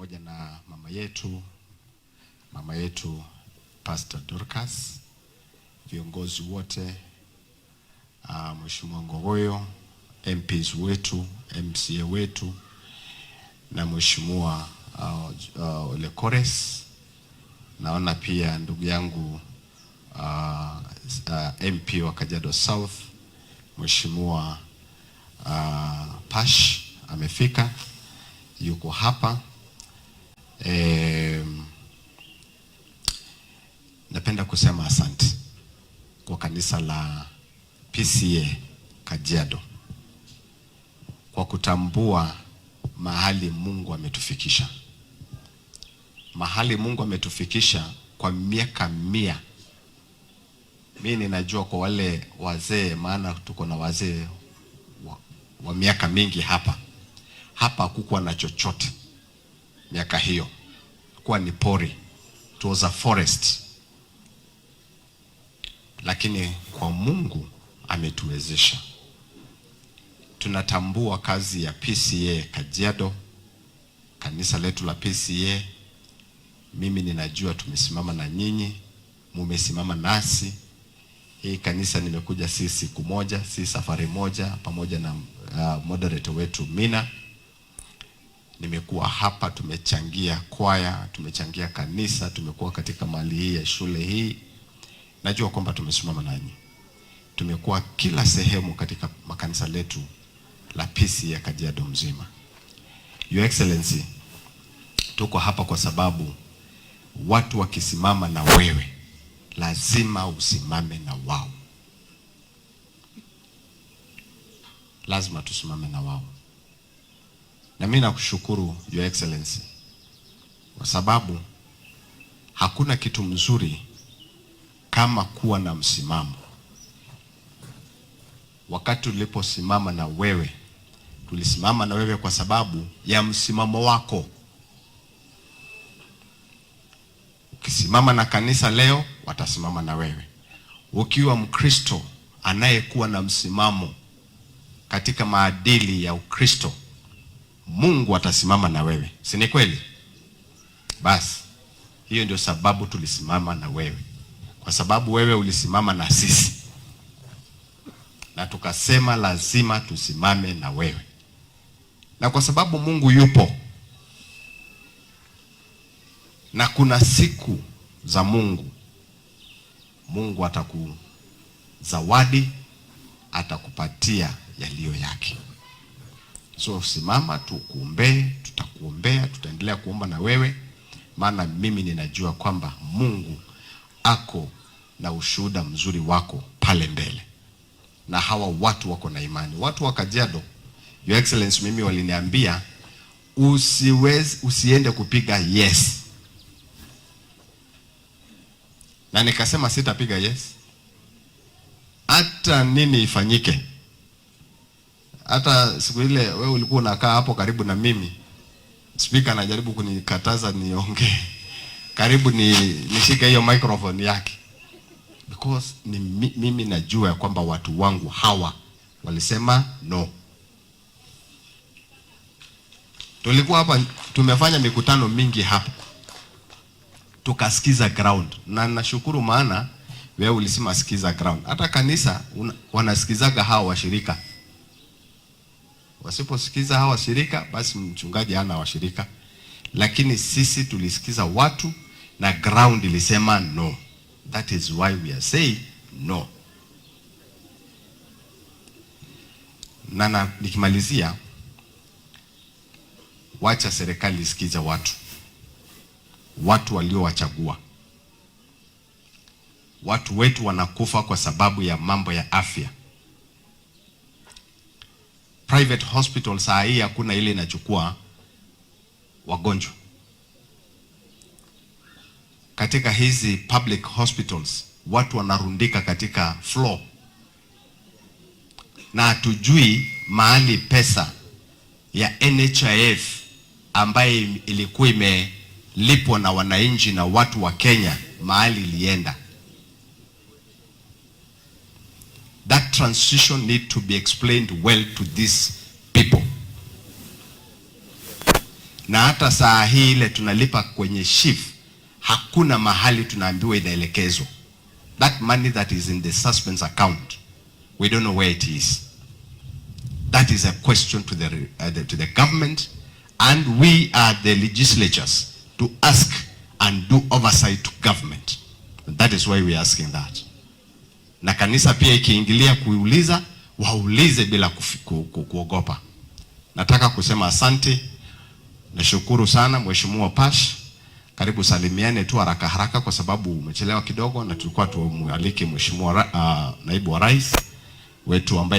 pamoja na mama yetu Pastor Dorcas, viongozi wote, Mheshimiwa Ngogoyo, MPs wetu, MCA wetu na Mheshimiwa Ole Kores. Naona pia ndugu yangu MP wa Kajiado South, Mheshimiwa Pash amefika, yuko hapa. Napenda kusema asante kwa kanisa la PCEA Kajiado kwa kutambua mahali Mungu ametufikisha. Mahali Mungu ametufikisha kwa miaka 100. Mimi ninajua kwa wale wazee, maana tuko na wazee wa miaka mingi hapa. Hapa hakukuwa na chochote miaka hiyo. Kwa ni pori. It was a forest. Lakini kwa Mungu ametuwezesha. Tunatambua kazi ya PCEA Kajiado, kanisa letu la PCEA. Mimi ninajua tumesimama na nyinyi, mumesimama nasi. Hii kanisa nimekuja si siku moja, si safari moja, pamoja na moderator wetu Mina. Nimekuwa hapa, tumechangia kwaya, tumechangia kanisa, tumekuwa katika mali hii ya shule hii. Najua kwamba tumesimama nanyi. Tumekuwa kila sehemu katika makanisa letu la PCEA Kajiado mzima. Your Excellency, tuko hapa kwa sababu watu wakisimama na wewe, lazima usimame na wao. Lazima tusimame na wao. Na mimi nakushukuru Your Excellency, kwa sababu hakuna kitu mzuri kama kuwa na msimamo. Wakati tuliposimama na wewe, tulisimama na wewe kwa sababu ya msimamo wako. Ukisimama na kanisa leo, watasimama na wewe. Ukiwa Mkristo anayekuwa na msimamo katika maadili ya Ukristo, Mungu atasimama na wewe. Si ni kweli? Basi, hiyo ndio sababu tulisimama na wewe. Kwa sababu wewe ulisimama na sisi. Na tukasema lazima tusimame na wewe. Na kwa sababu Mungu yupo, na kuna siku za Mungu, Mungu atakuzawadi, atakupatia yaliyo yake. So simama, tukuombee, tutakuombea, tutaendelea kuomba na wewe, maana mimi ninajua kwamba Mungu ako na ushuhuda mzuri wako pale mbele. Na hawa watu wako na imani. Watu wa Kajiado, Your Excellency, mimi waliniambia usiende kupiga yes. Na nikasema sitapiga yes. Hata nini ifanyike. Hata siku ile wewe ulikuwa unakaa hapo karibu na mimi, speaker anajaribu kunikataza niongee. Karibu nishike hiyo microphone yake. Because mimi najua kwamba watu wangu hawa walisema no. Tulikuwa hapa, tumefanya mikutano mingi hapa, tukasikiza ground. Na nashukuru maana wewe ulisema sikiza ground. Hata kanisa wanasikizaga hawa washirika. Wasiposikiza hawa washirika, basi mchungaji hana washirika. Lakini sisi tulisikiza watu na ground ilisema no. That is why we are saying no. Na nikimalizia, wacha serikali isikize watu waliowachagua. Watu wetu wanakufa kwa sababu ya mambo ya afya. Private hospitals saa hii hakuna ile inachukua wagonjwa. Katika hizi public hospitals, watu wanarundika katika floor. Na hatujui mahali pesa ya NHIF ambaye ilikuwa imelipwa na wananchi na watu wa Kenya mahali ilienda. That transition need to be explained well to these people. na hata saa hii ile tunalipa kwenye SHIF hakuna mahali tunaambiwa inaelekezwa. That money that is in the suspense account, we don't know where it is. That is a question to the government, and we are the legislatures to ask and do oversight to government. That is why we are asking that. Na kanisa pia ikiingilia kuuliza, waulize bila kuogopa. Nataka kusema asante. Nashukuru sana Mheshimiwa Pash. Karibu salimiane tu haraka haraka kwa sababu umechelewa kidogo, na tulikuwa tumualike Mheshimiwa Naibu wa Rais wetu ambaye